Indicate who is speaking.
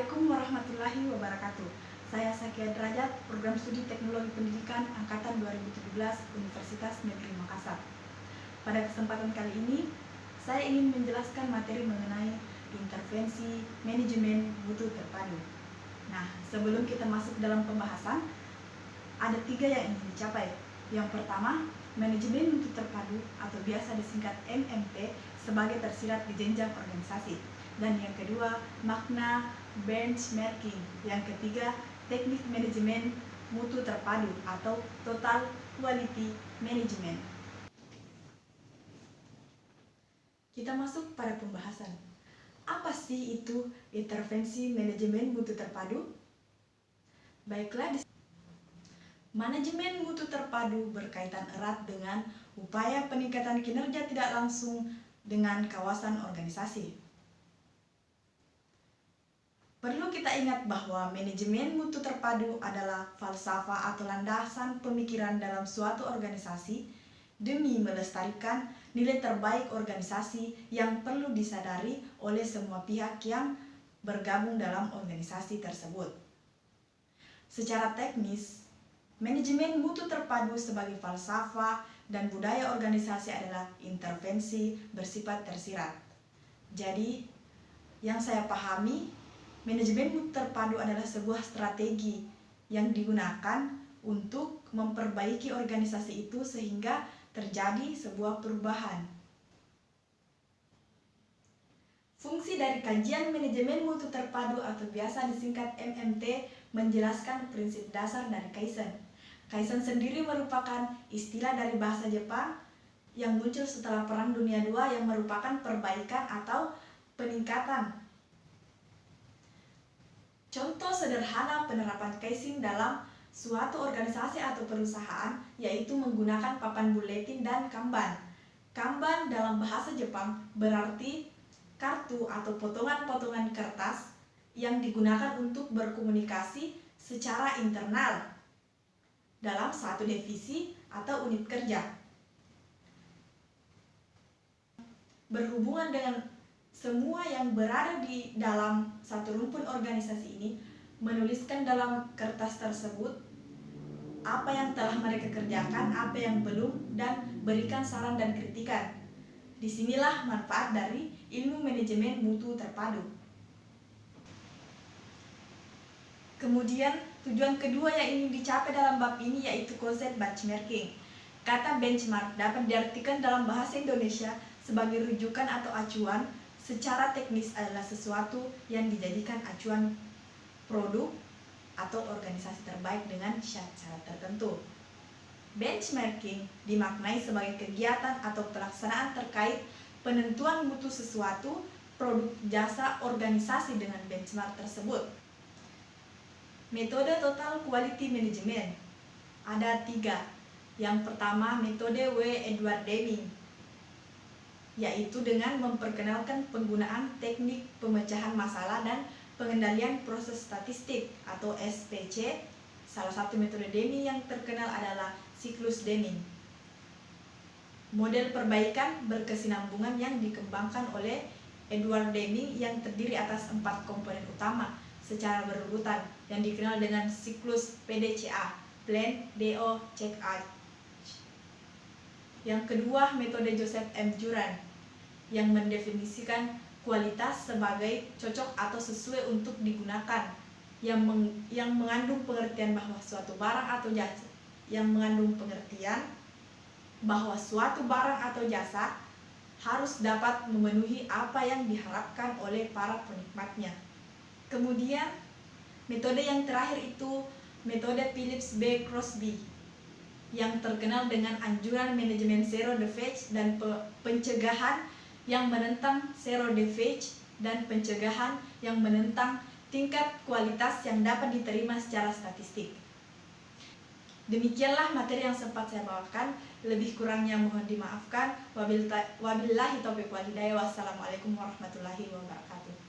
Speaker 1: Assalamualaikum warahmatullahi wabarakatuh. Saya Sakia Derajat, Program Studi Teknologi Pendidikan Angkatan 2017 Universitas Negeri Makassar. Pada kesempatan kali ini, saya ingin menjelaskan materi mengenai intervensi manajemen mutu terpadu. Nah, sebelum kita masuk dalam pembahasan, ada 3 yang ingin dicapai. Yang pertama, manajemen mutu terpadu atau biasa disingkat MMT sebagai tersirat di jenjang organisasi. Dan yang kedua, makna benchmarking. Yang ketiga, teknik manajemen mutu terpadu atau total quality management. Kita masuk pada pembahasan. Apa sih itu intervensi manajemen mutu terpadu? Baiklah, manajemen mutu terpadu berkaitan erat dengan upaya peningkatan kinerja tidak langsung dengan kawasan organisasi. Perlu kita ingat bahwa manajemen mutu terpadu adalah falsafah atau landasan pemikiran dalam suatu organisasi demi melestarikan nilai terbaik organisasi yang perlu disadari oleh semua pihak yang bergabung dalam organisasi tersebut. Secara teknis, manajemen mutu terpadu sebagai falsafah dan budaya organisasi adalah intervensi bersifat tersirat. Jadi, yang saya pahami, manajemen mutu terpadu adalah sebuah strategi yang digunakan untuk memperbaiki organisasi itu sehingga terjadi sebuah perubahan. Fungsi dari kajian manajemen mutu terpadu atau biasa disingkat MMT menjelaskan prinsip dasar dari Kaizen. Kaizen sendiri merupakan istilah dari bahasa Jepang yang muncul setelah Perang Dunia II yang merupakan perbaikan atau peningkatan. Contoh sederhana penerapan Kaizen dalam suatu organisasi atau perusahaan yaitu menggunakan papan buletin dan kanban. Kanban dalam bahasa Jepang berarti kartu atau potongan-potongan kertas yang digunakan untuk berkomunikasi secara internal dalam satu divisi atau unit kerja. Berhubungan dengan semua yang berada di dalam satu rumpun organisasi ini menuliskan dalam kertas tersebut apa yang telah mereka kerjakan, apa yang belum, dan berikan saran dan kritikan. Disinilah manfaat dari ilmu manajemen mutu terpadu. Kemudian tujuan kedua yang ingin dicapai dalam bab ini yaitu konsep benchmarking. Kata benchmark dapat diartikan dalam bahasa Indonesia sebagai rujukan atau acuan. Secara teknis adalah sesuatu yang dijadikan acuan produk atau organisasi terbaik dengan syarat-syarat tertentu. Benchmarking dimaknai sebagai kegiatan atau pelaksanaan terkait penentuan mutu sesuatu produk jasa organisasi dengan benchmark tersebut. Metode total quality management ada 3. Yang pertama, metode W. Edward Deming, yaitu dengan memperkenalkan penggunaan teknik pemecahan masalah dan pengendalian proses statistik atau SPC. Salah satu metode Deming yang terkenal adalah siklus Deming. Model perbaikan berkesinambungan yang dikembangkan oleh Edward Deming yang terdiri atas 4 komponen utama secara berurutan yang dikenal dengan siklus PDCA, Plan, DO, Check Out. Yang kedua, metode Joseph M. Juran yang mendefinisikan kualitas sebagai cocok atau sesuai untuk digunakan, yang mengandung pengertian bahwa suatu barang atau jasa harus dapat memenuhi apa yang diharapkan oleh para penikmatnya. Kemudian metode yang terakhir itu metode Phillips B. Crosby yang terkenal dengan anjuran manajemen zero defect dan pencegahan yang menentang zero defect dan pencegahan yang menentang tingkat kualitas yang dapat diterima secara statistik. Demikianlah materi yang sempat saya bawakan. Lebih kurangnya mohon dimaafkan. Wabillahi taufiq wal hidayah. Wassalamualaikum warahmatullahi wabarakatuh.